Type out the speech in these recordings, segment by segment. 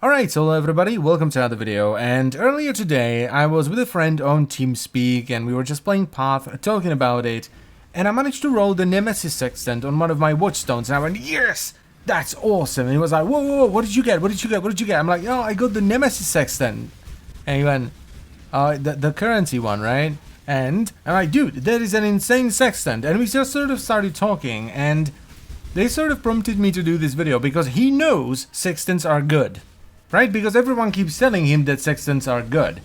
Alright, so hello everybody, welcome to another video, and earlier today I was with a friend on TeamSpeak and we were just playing Path, talking about it, and I managed to roll the Nemesis Sextant on one of my watchstones, and I went, yes! That's awesome! And he was like, whoa, whoa, whoa, what did you get? What did you get? What did you get? I'm like, oh, I got the Nemesis Sextant. And he went, the currency one, right? And I'm like, dude, that is an insane sextant. And we just sort of started talking, and they sort of prompted me to do this video because he knows sextants are good. Right? Because everyone keeps telling him that sextants are good.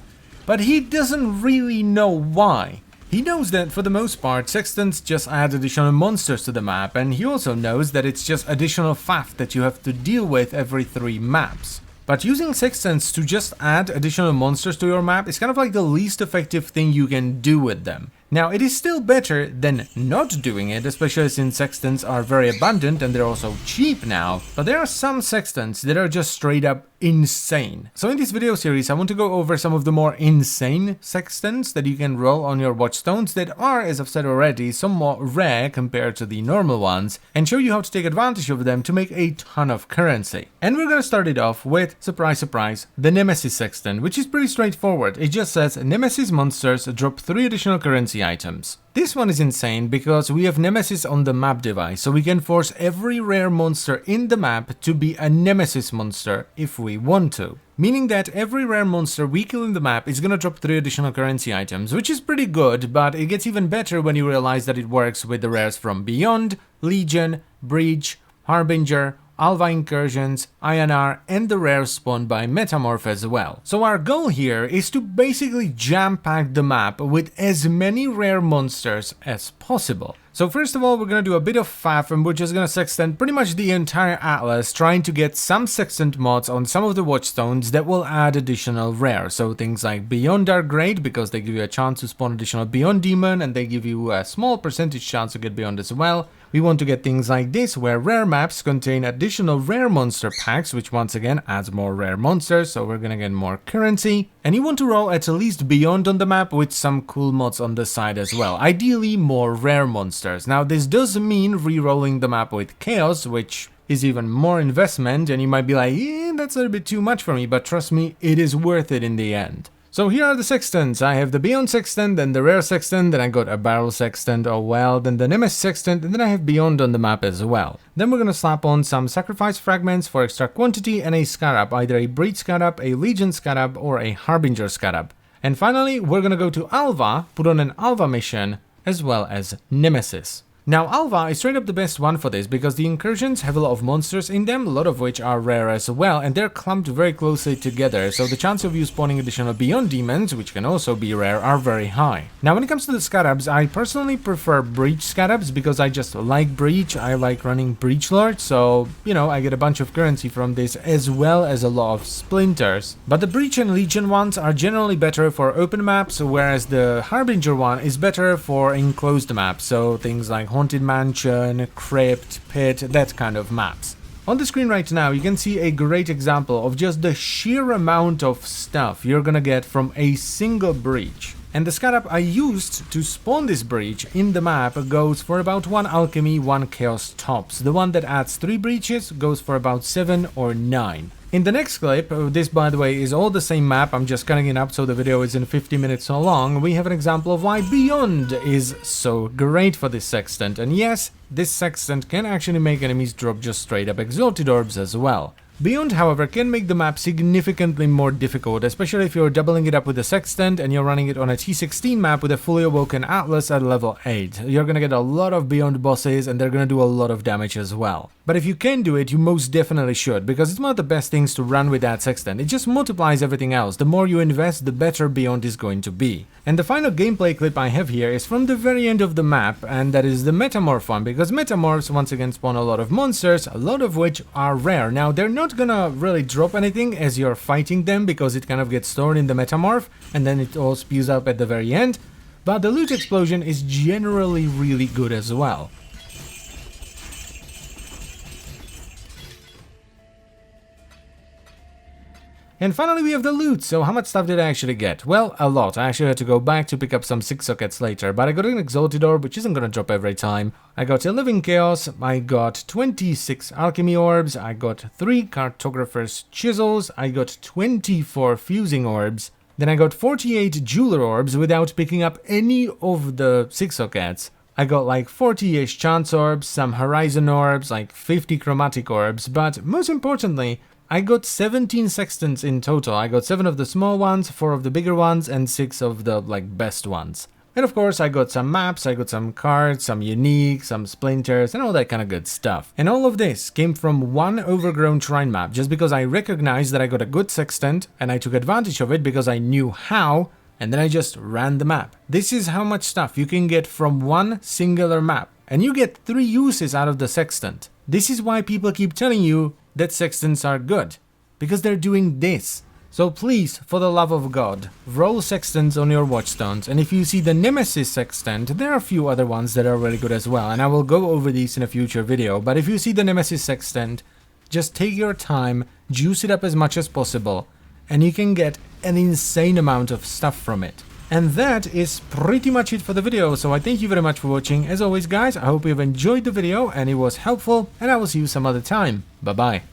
But he doesn't really know why. He knows that for the most part, sextants just add additional monsters to the map, and he also knows that it's just additional faff that you have to deal with every 3 maps. But using sextants to just add additional monsters to your map is kind of like the least effective thing you can do with them. Now, it is still better than not doing it, especially since sextants are very abundant and they're also cheap now, but there are some sextants that are just straight up insane. So in this video series, I want to go over some of the more insane sextants that you can roll on your watchstones that are, as I've said already, somewhat rare compared to the normal ones, and show you how to take advantage of them to make a ton of currency. And we're gonna start it off with, surprise surprise, the Nemesis Sextant, which is pretty straightforward. It just says Nemesis monsters drop 3 additional currency items. This one is insane because we have Nemesis on the map device, so we can force every rare monster in the map to be a Nemesis monster if we want to. Meaning that every rare monster we kill in the map is gonna drop 3 additional currency items, which is pretty good, but it gets even better when you realize that it works with the rares from Beyond, Legion, Breach, Harbinger, Alva Incursions, INR, and the rare spawned by Metamorph as well. So our goal here is to basically jam-pack the map with as many rare monsters as possible. So first of all, we're gonna do a bit of faff, and we're just gonna sextant pretty much the entire atlas, trying to get some sextant mods on some of the watchstones that will add additional rare. So things like Beyond are great because they give you a chance to spawn additional Beyond Demon, and they give you a small percentage chance to get Beyond as well. We want to get things like this, where rare maps contain additional rare monster packs, which once again adds more rare monsters, so we're gonna get more currency. And you want to roll at least Beyond on the map with some cool mods on the side as well. Ideally, more rare monsters. Now, this does mean re-rolling the map with Chaos, which is even more investment, and you might be like, that's a little bit too much for me, but trust me, it is worth it in the end. So here are the sextants. I have the Beyond Sextant, then the Rare Sextant, then I got a Barrel Sextant, oh well, then the Nemesis Sextant, and then I have Beyond on the map as well. Then we're gonna slap on some Sacrifice Fragments for extra quantity and a Scarab, either a Breach Scarab, a Legion Scarab, or a Harbinger Scarab. And finally, we're gonna go to Alva, put on an Alva mission, as well as Nemesis. Now, Alva is straight up the best one for this because the incursions have a lot of monsters in them, a lot of which are rare as well, and they're clumped very closely together, so the chance of you spawning additional Beyond Demons, which can also be rare, are very high. Now, when it comes to the Scarabs, I personally prefer Breach Scarabs because I just like Breach, I like running Breach Lord, so, you know, I get a bunch of currency from this as well as a lot of Splinters. But the Breach and Legion ones are generally better for open maps, whereas the Harbinger one is better for enclosed maps, so things like Haunted Mansion, Crypt, Pit, that kind of maps. On the screen right now, you can see a great example of just the sheer amount of stuff you're gonna get from a single breach. And the Scarab I used to spawn this breach in the map goes for about 1 alchemy, 1 chaos tops. The one that adds 3 breaches goes for about 7 or 9. In the next clip, this by the way is all the same map, I'm just cutting it up so the video isn't 50 minutes so long, we have an example of why Beyond is so great for this sextant. And yes, this sextant can actually make enemies drop just straight up exalted orbs as well. Beyond, however, can make the map significantly more difficult, especially if you're doubling it up with a Sextant and you're running it on a T16 map with a fully awoken Atlas at level 8. You're gonna get a lot of Beyond bosses and they're gonna do a lot of damage as well. But if you can do it, you most definitely should, because it's one of the best things to run with that Sextant. It just multiplies everything else. The more you invest, the better Beyond is going to be. And the final gameplay clip I have here is from the very end of the map, and that is the Metamorph one, because Metamorphs once again spawn a lot of monsters, a lot of which are rare. Now, they're not gonna really drop anything as you're fighting them, because it kind of gets stored in the Metamorph, and then it all spews up at the very end, but the loot explosion is generally really good as well. And finally we have the loot. So how much stuff did I actually get? Well, a lot. I actually had to go back to pick up some 6 sockets later, but I got an Exalted Orb, which isn't gonna drop every time. I got 11 Chaos, I got 26 Alchemy Orbs, I got 3 Cartographer's Chisels, I got 24 Fusing Orbs, then I got 48 Jeweler Orbs without picking up any of the 6 sockets. I got like 40-ish Chance Orbs, some Horizon Orbs, like 50 Chromatic Orbs, but most importantly, I got 17 Sextants in total. I got 7 of the small ones, 4 of the bigger ones, and 6 of the like best ones. And of course I got some maps, I got some cards, some unique, some splinters, and all that kind of good stuff. And all of this came from one overgrown shrine map, just because I recognized that I got a good Sextant, and I took advantage of it because I knew how, and then I just ran the map. This is how much stuff you can get from one singular map, and you get 3 uses out of the Sextant. This is why people keep telling you that Sextants are good, because they're doing this. So please, for the love of God, roll Sextants on your watchstones, and if you see the Nemesis Sextant, there are a few other ones that are really good as well, and I will go over these in a future video, but if you see the Nemesis Sextant, just take your time, juice it up as much as possible, and you can get an insane amount of stuff from it. And that is pretty much it for the video, so I thank you very much for watching. As always guys, I hope you've enjoyed the video and it was helpful, and I will see you some other time. Bye bye.